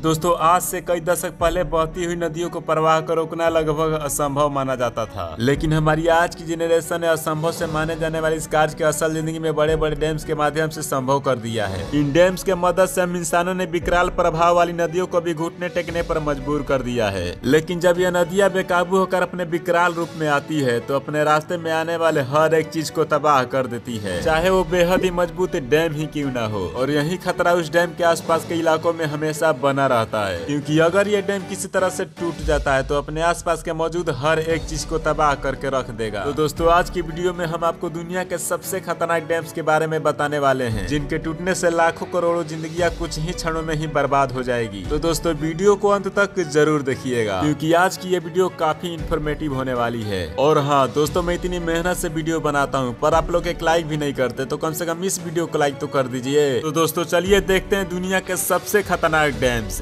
दोस्तों आज से कई दशक पहले बहती हुई नदियों को प्रवाह को रोकना लगभग असंभव माना जाता था, लेकिन हमारी आज की जनरेशन ने असंभव से माने जाने वाले इस कार्य के असल जिंदगी में बड़े बड़े डैम्स के माध्यम से संभव कर दिया है। इन डैम्स के मदद से हम इंसानों ने विकराल प्रभाव वाली नदियों को भी घुटने टेकने पर मजबूर कर दिया है। लेकिन जब यह नदियां बेकाबू होकर अपने विकराल रूप में आती है तो अपने रास्ते में आने वाले हर एक चीज को तबाह कर देती है, चाहे वो बेहद ही मजबूत डैम ही क्यों न हो। और यही खतरा उस डैम के आसपास के इलाकों में हमेशा बना रहता है, क्योंकि अगर ये डैम किसी तरह से टूट जाता है तो अपने आसपास के मौजूद हर एक चीज को तबाह करके रख देगा। तो दोस्तों आज की वीडियो में हम आपको दुनिया के सबसे खतरनाक डैम्स के बारे में बताने वाले हैं, जिनके टूटने से लाखों करोड़ों जिंदगियां कुछ ही क्षणों में ही बर्बाद हो जाएगी। तो दोस्तों वीडियो को अंत तक जरूर देखिएगा, क्योंकि आज की ये वीडियो काफी इंफॉर्मेटिव होने वाली है। और हाँ दोस्तों, मैं इतनी मेहनत से वीडियो बनाता हूँ पर आप लोग एक लाइक भी नहीं करते, तो कम से कम इस वीडियो को लाइक तो कर दीजिए। तो दोस्तों चलिए देखते हैं दुनिया के सबसे खतरनाक डैम से।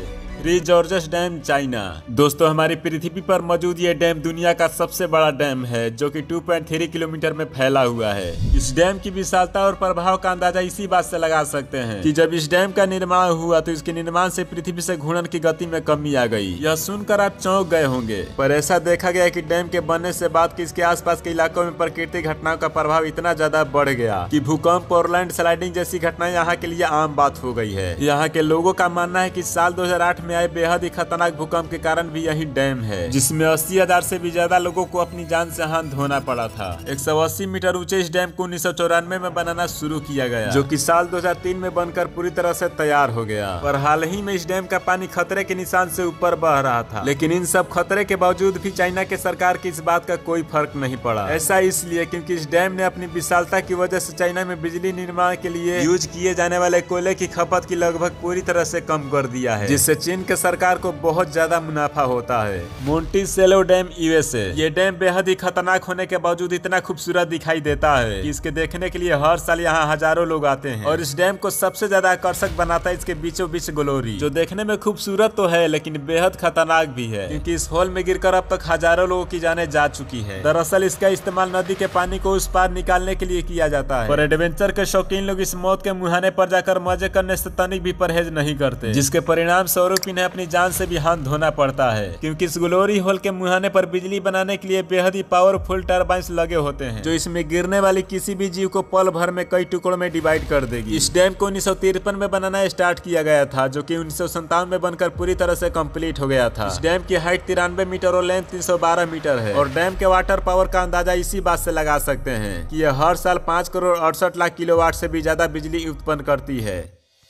Gorges dam, China. दोस्तों हमारी पृथ्वी पर मौजूद ये डैम दुनिया का सबसे बड़ा डैम है, जो कि 2.3 किलोमीटर में फैला हुआ है। इस डैम की विशालता और प्रभाव का अंदाजा इसी बात से लगा सकते हैं कि जब इस डैम का निर्माण हुआ तो इसके निर्माण से पृथ्वी से घूर्णन की गति में कमी आ गई। यह सुनकर आप चौंक गए होंगे, पर ऐसा देखा गया कि डैम के बनने से बाद कि इसके आसपास के इलाकों में प्राकृतिक घटनाओं का प्रभाव इतना ज्यादा बढ़ गया कि भूकंप और लैंड स्लाइडिंग जैसी घटनाएं यहाँ के लिए आम बात हो गई है। यहाँ के लोगों का मानना है कि साल 2008 में आए बेहद ही खतरनाक भूकंप के कारण भी यही डैम है, जिसमें 80,000 से भी ज्यादा लोगों को अपनी जान से हाथ धोना पड़ा था। 180 मीटर ऊंचे इस डैम को 1994 में बनाना शुरू किया गया, जो कि साल 2003 में बनकर पूरी तरह से तैयार हो गया। पर हाल ही में इस डैम का पानी खतरे के निशान से ऊपर बह रहा था, लेकिन इन सब खतरे के बावजूद भी चाइना के सरकार की इस बात का कोई फर्क नहीं पड़ा। ऐसा इसलिए क्योंकि इस डैम ने अपनी विशालता की वजह से चाइना में बिजली निर्माण के लिए यूज किए जाने वाले कोयले की खपत की लगभग पूरी तरह से कम कर दिया है, जिससे चीन के सरकार को बहुत ज्यादा मुनाफा होता है। मोंटिसेलो डैम, यूएसए। ये डैम बेहद ही खतरनाक होने के बावजूद इतना खूबसूरत दिखाई देता है कि इसके देखने के लिए हर साल यहाँ हजारों लोग आते हैं। और इस डैम को सबसे ज्यादा आकर्षक बनाता है इसके बीचों बीच ग्लोरी, जो देखने में खूबसूरत तो है लेकिन बेहद खतरनाक भी है, क्योंकि इस होल में गिरकर अब तक हजारों लोगों की जानें जा चुकी है। दरअसल इसका इस्तेमाल नदी के पानी को उस पार निकालने के लिए किया जाता है, पर एडवेंचर के शौकीन लोग इस मौत के मुहाने पर जाकर मजे करने से तनिक भी परहेज नहीं करते, जिसके परिणाम स्वरूप इन्हें अपनी जान से भी हाथ धोना पड़ता है। क्योंकि इस ग्लोरी होल के मुहाने पर बिजली बनाने के लिए बेहद ही पावरफुल टरबाइंस लगे होते हैं, जो इसमें गिरने वाली किसी भी जीव को पल भर में कई टुकड़ों में डिवाइड कर देगी। इस डैम को 1953 में बनाना स्टार्ट किया गया था, जो कि 1997 में बनकर पूरी तरह से कंप्लीट हो गया था। इस डैम की हाइट 93 मीटर और लेंथ 312 मीटर है। और डैम के वाटर पावर का अंदाजा इसी बात से लगा सकते हैं कि यह हर साल 5 करोड़ 68 लाख किलोवाट से भी ज्यादा बिजली उत्पन्न करती है।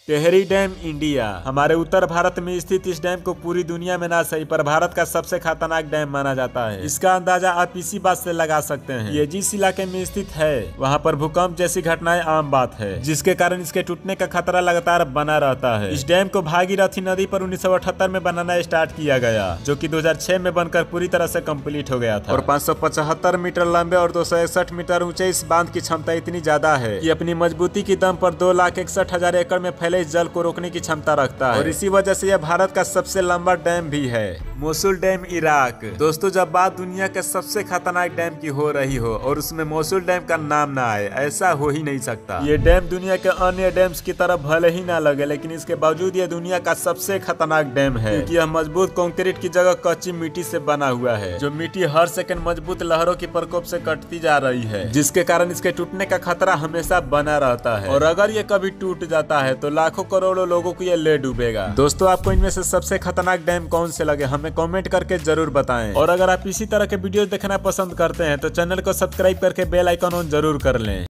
Tehri dam, India. हमारे उत्तर भारत में स्थित इस डैम को पूरी दुनिया में ना सही पर भारत का सबसे खतरनाक डैम माना जाता है। इसका अंदाजा आप इसी बात से लगा सकते हैं। ये जिस इलाके में स्थित है वहाँ पर भूकंप जैसी घटनाएं आम बात है, जिसके कारण इसके टूटने का खतरा लगातार बना रहता है। इस डैम को भागीरथी नदी पर 1978 में बनाना स्टार्ट किया गया, जो कि 2006 में बनकर पूरी तरह से कम्प्लीट हो गया था। और 575 मीटर लंबे और 261 मीटर ऊंचे इस बांध की क्षमता इतनी ज्यादा है कि अपनी मजबूती की दम पर 2,61,000 एकड़ में फैले इस जल को रोकने की क्षमता रखता है। और इसी वजह से यह भारत का सबसे लंबा डैम भी है। Mosul dam, Iraq. दोस्तों जब बात दुनिया के सबसे खतरनाक डैम की हो रही हो और उसमें मोसुल डैम का नाम ना आए, ऐसा हो ही नहीं सकता। ये डैम दुनिया के अन्य डैम्स की तरफ भले ही ना लगे, लेकिन इसके बावजूद यह दुनिया का सबसे खतरनाक डैम है, क्योंकि यह मजबूत कंक्रीट की जगह कच्ची मिट्टी से बना हुआ है, जो मिट्टी हर सेकंड मजबूत लहरों की प्रकोप से कटती जा रही है, जिसके कारण इसके टूटने का खतरा हमेशा बना रहता है। और अगर ये कभी टूट जाता है तो लाखों करोड़ों लोगों को ये ले डूबेगा। दोस्तों आपको इनमें से सबसे खतरनाक डैम कौन से लगे हमें कमेंट करके जरूर बताएं। और अगर आप इसी तरह के वीडियो देखना पसंद करते हैं तो चैनल को सब्सक्राइब करके बेल आइकन ऑन जरूर कर लें।